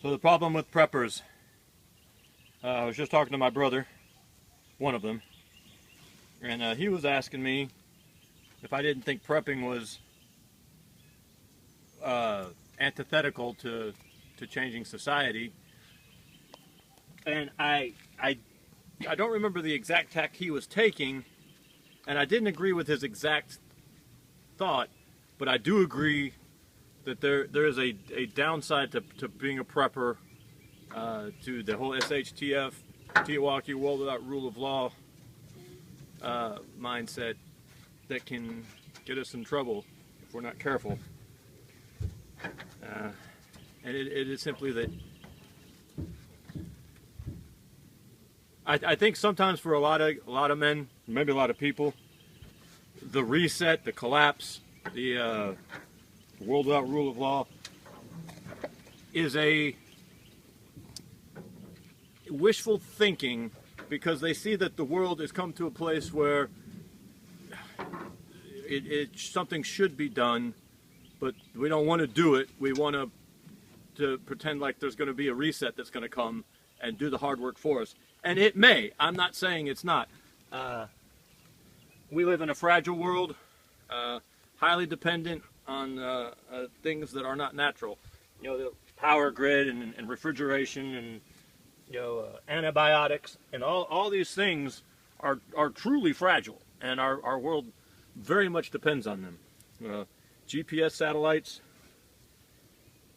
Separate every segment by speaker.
Speaker 1: So the problem with preppers, I was just talking to my brother, one of them, and he was asking me if I didn't think prepping was antithetical to changing society. And I don't remember the exact tack he was taking, and I didn't agree with his exact thought, but I do agree that there is a downside to being a prepper, to the whole SHTF, Tiwaki, world without rule of law mindset that can get us in trouble if we're not careful. And it is simply that I think sometimes for a lot of men, maybe a lot of people, the reset, the collapse, the world without rule of law is a wishful thinking, because they see that the world has come to a place where something should be done, but we don't want to do it. We want to pretend like there's going to be a reset that's going to come and do the hard work for us. And it may. I'm not saying it's not. We live in a fragile world, highly dependent on things that are not natural. You know, the power grid and refrigeration and, you know, antibiotics and all these things are truly fragile, and our world very much depends on them. GPS satellites,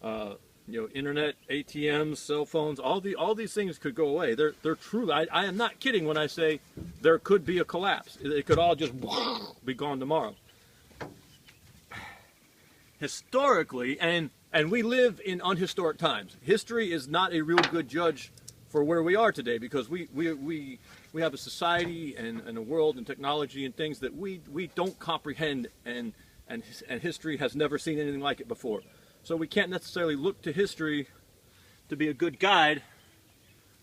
Speaker 1: you know, internet, ATMs, cell phones, all these things could go away. They're truly. I am not kidding when I say there could be a collapse. It could all just be gone tomorrow. Historically, and we live in unhistoric times. History is not a real good judge for where we are today, because we have a society and a world and technology and things that we don't comprehend, and history has never seen anything like it before. So we can't necessarily look to history to be a good guide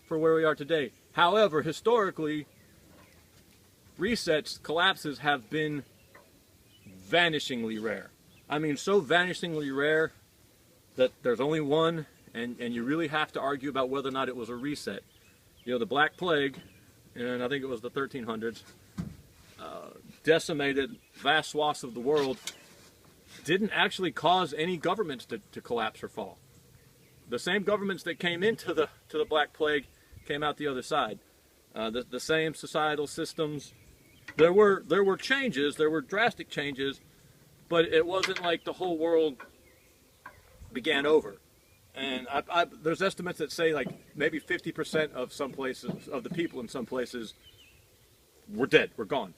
Speaker 1: for where we are today. However, historically, resets, collapses have been vanishingly rare. I mean, so vanishingly rare that there's only one, and you really have to argue about whether or not it was a reset. You know, the Black Plague, and I think it was the 1300s, decimated vast swaths of the world, didn't actually cause any governments to collapse or fall. The same governments that came into the Black Plague came out the other side. The same societal systems. There were changes, there were drastic changes, but it wasn't like the whole world began over. And there's estimates that say like maybe 50% of some places, of the people in some places, were dead, were gone.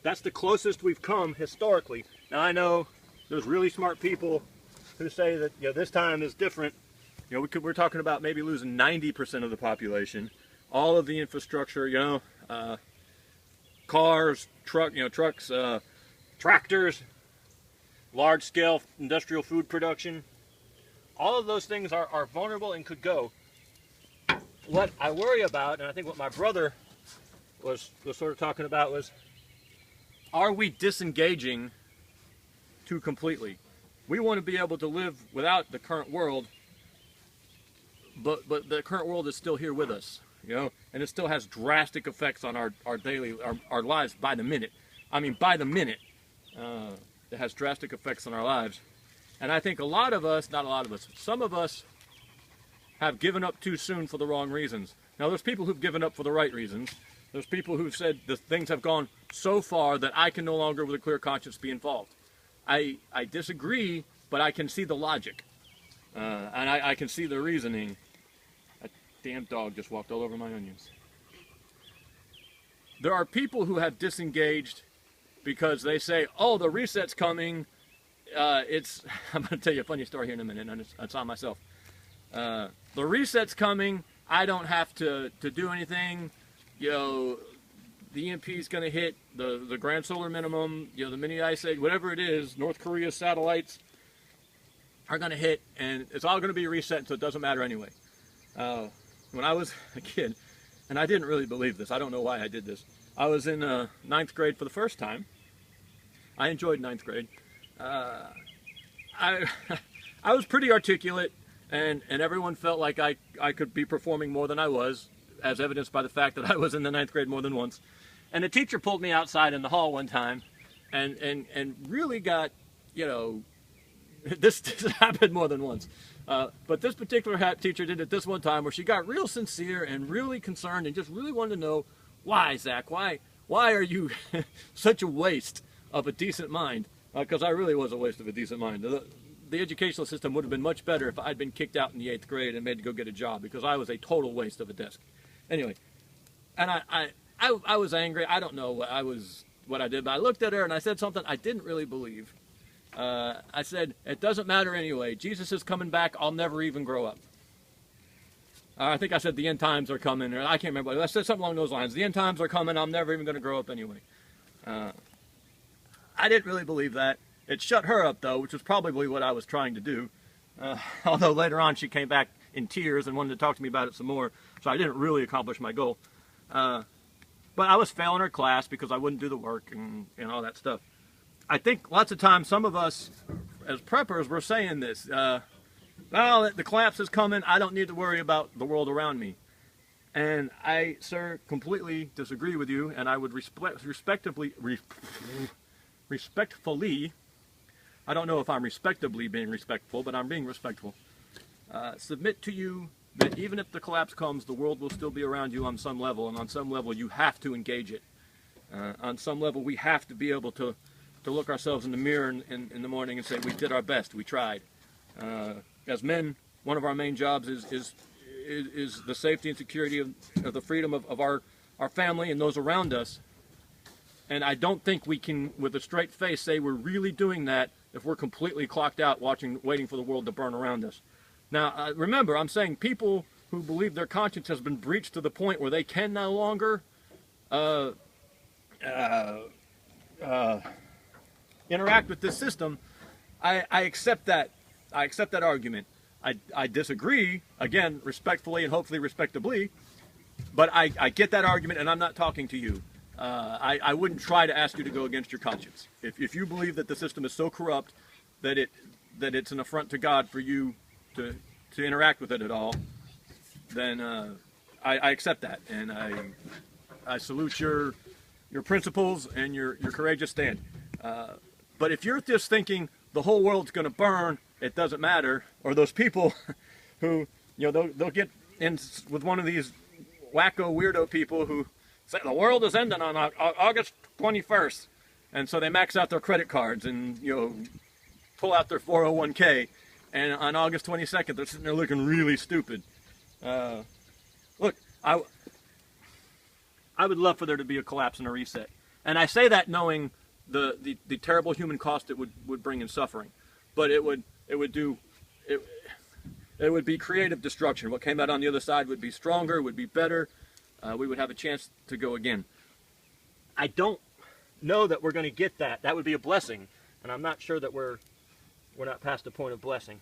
Speaker 1: That's the closest we've come historically. Now I know there's really smart people who say that, you know, this time is different. You know, we're talking about maybe losing 90% of the population, all of the infrastructure, you know, cars, trucks, tractors, large-scale industrial food production. All of those things are vulnerable and could go. What I worry about, and I think what my brother was sort of talking about, was, are we disengaging too completely? We want to be able to live without the current world, but the current world is still here with us, you know, and it still has drastic effects on our daily, our lives by the minute. I mean, by the minute, it has drastic effects on our lives. And I think a lot of us, not a lot of us, some of us have given up too soon for the wrong reasons. Now, there's people who've given up for the right reasons. There's people who've said the things have gone so far that I can no longer, with a clear conscience, be involved. I disagree, but I can see the logic. And I can see the reasoning. That damn dog just walked all over my onions. There are people who have disengaged because they say, oh, the reset's coming. I'm going to tell you a funny story here in a minute, and it's on myself. The reset's coming. I don't have to do anything. You know, the EMP is going to hit the grand solar minimum, you know, the mini ice age, whatever it is, North Korea satellites are going to hit, and it's all going to be reset, so it doesn't matter anyway. When I was a kid, and I didn't really believe this, I don't know why I did this. I was in 9th grade for the first time. I enjoyed 9th grade. I was pretty articulate, and everyone felt like I could be performing more than I was, as evidenced by the fact that I was in the 9th grade more than once. And the teacher pulled me outside in the hall one time and really got, you know, this happened more than once. But this particular teacher did it this one time where she got real sincere and really concerned and just really wanted to know, why, Zach? Why are you such a waste of a decent mind? Because I really was a waste of a decent mind. The educational system would have been much better if I'd been kicked out in the 8th grade and made to go get a job, because I was a total waste of a desk. Anyway, and I was angry. I don't know what I did, but I looked at her and I said something I didn't really believe. I said, it doesn't matter anyway. Jesus is coming back. I'll never even grow up. I think I said the end times are coming, or I can't remember. I said something along those lines. The end times are coming. I'm never even going to grow up anyway. I didn't really believe that. It shut her up, though, which was probably what I was trying to do. Although later on she came back in tears and wanted to talk to me about it some more, so I didn't really accomplish my goal. But I was failing her class because I wouldn't do the work and all that stuff. I think lots of times some of us as preppers were saying this, well, the collapse is coming, I don't need to worry about the world around me. And I, sir, completely disagree with you, and I would respectfully, I don't know if I'm respectably being respectful, but I'm being respectful, submit to you that even if the collapse comes, the world will still be around you on some level, and on some level you have to engage it. On some level we have to be able to look ourselves in the mirror in the morning and say, we did our best, we tried. As men, one of our main jobs is the safety and security of the freedom of our family and those around us. And I don't think we can, with a straight face, say we're really doing that if we're completely clocked out waiting for the world to burn around us. Now, remember, I'm saying people who believe their conscience has been breached to the point where they can no longer interact with this system, I accept that. I accept that argument. I disagree, again, respectfully and hopefully respectably, but I get that argument, and I'm not talking to you. I wouldn't try to ask you to go against your conscience. If you believe that the system is so corrupt that it's an affront to God for you to interact with it at all, then I accept that, and I salute your principles and your courageous stand. But if you're just thinking the whole world's going to burn, it doesn't matter, or those people who, you know, they'll get in with one of these wacko weirdo people who say the world is ending on August 21st, and so they max out their credit cards and, you know, pull out their 401k, and on August 22nd they're sitting there looking really stupid. Look, I would love for there to be a collapse and a reset, and I say that knowing the terrible human cost it would bring in suffering, but it would be creative destruction. What came out on the other side would be stronger, would be better. We would have a chance to go again. I don't know that we're going to get that. That would be a blessing, and I'm not sure that we're not past the point of blessing.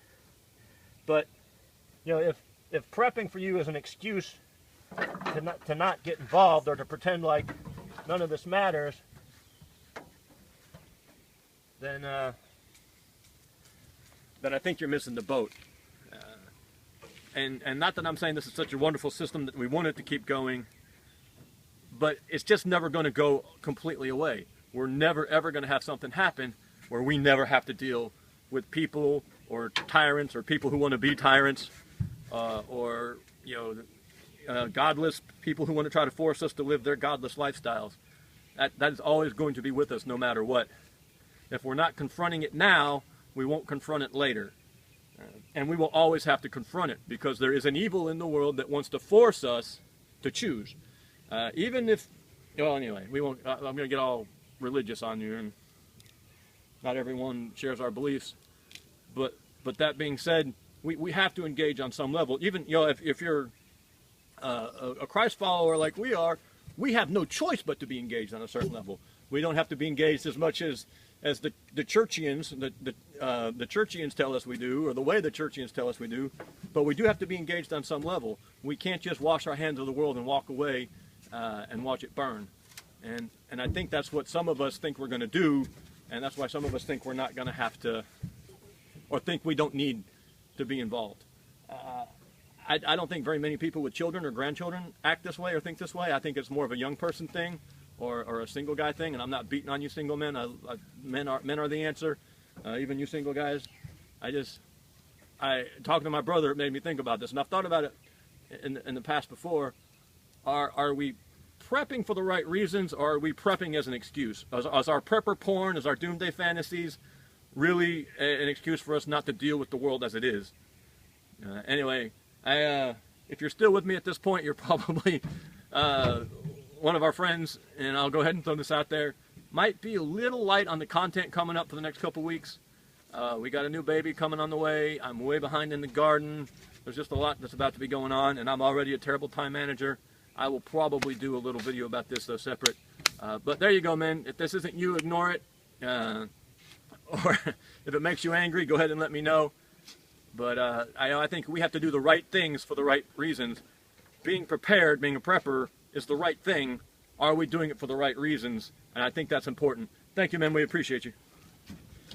Speaker 1: But you know, if prepping for you is an excuse to not get involved or to pretend like none of this matters, then I think you're missing the boat. And not that I'm saying this is such a wonderful system that we want it to keep going, but it's just never going to go completely away. We're never ever going to have something happen where we never have to deal with people or tyrants or people who want to be tyrants, or you know, godless people who want to try to force us to live their godless lifestyles. That is always going to be with us no matter what. If we're not confronting it now, we won't confront it later. And we will always have to confront it, because there is an evil in the world that wants to force us to choose. Even if, well, anyway, we won't. I'm going to get all religious on you, and not everyone shares our beliefs. But that being said, we have to engage on some level. Even, you know, if you're a Christ follower like we are, we have no choice but to be engaged on a certain level. We don't have to be engaged as much as the Churchians, the Churchians tell us we do, or the way the Churchians tell us we do, but we do have to be engaged on some level. We can't just wash our hands of the world and walk away and watch it burn. And I think that's what some of us think we're going to do, and that's why some of us think we're not going to have to, or think we don't need to be involved. I don't think very many people with children or grandchildren act this way or think this way. I think it's more of a young person thing or a single guy thing, and I'm not beating on you single men. Men are the answer, even you single guys. Talking to my brother, it made me think about this, and I've thought about it in the past before. Are we prepping for the right reasons, or are we prepping as an excuse? Is our prepper porn, is our doomsday fantasies really an excuse for us not to deal with the world as it is? Anyway, if you're still with me at this point, you're probably one of our friends, and I'll go ahead and throw this out there. Might be a little light on the content coming up for the next couple weeks. We got a new baby coming on the way. I'm way behind in the garden. There's just a lot that's about to be going on, and I'm already a terrible time manager. I will probably do a little video about this, though, separate. But there you go, man. If this isn't you, ignore it. Or if it makes you angry, go ahead and let me know. But I think we have to do the right things for the right reasons. Being prepared, being a prepper, is the right thing. Are we doing it for the right reasons? And I think that's important. Thank you, man. We appreciate you.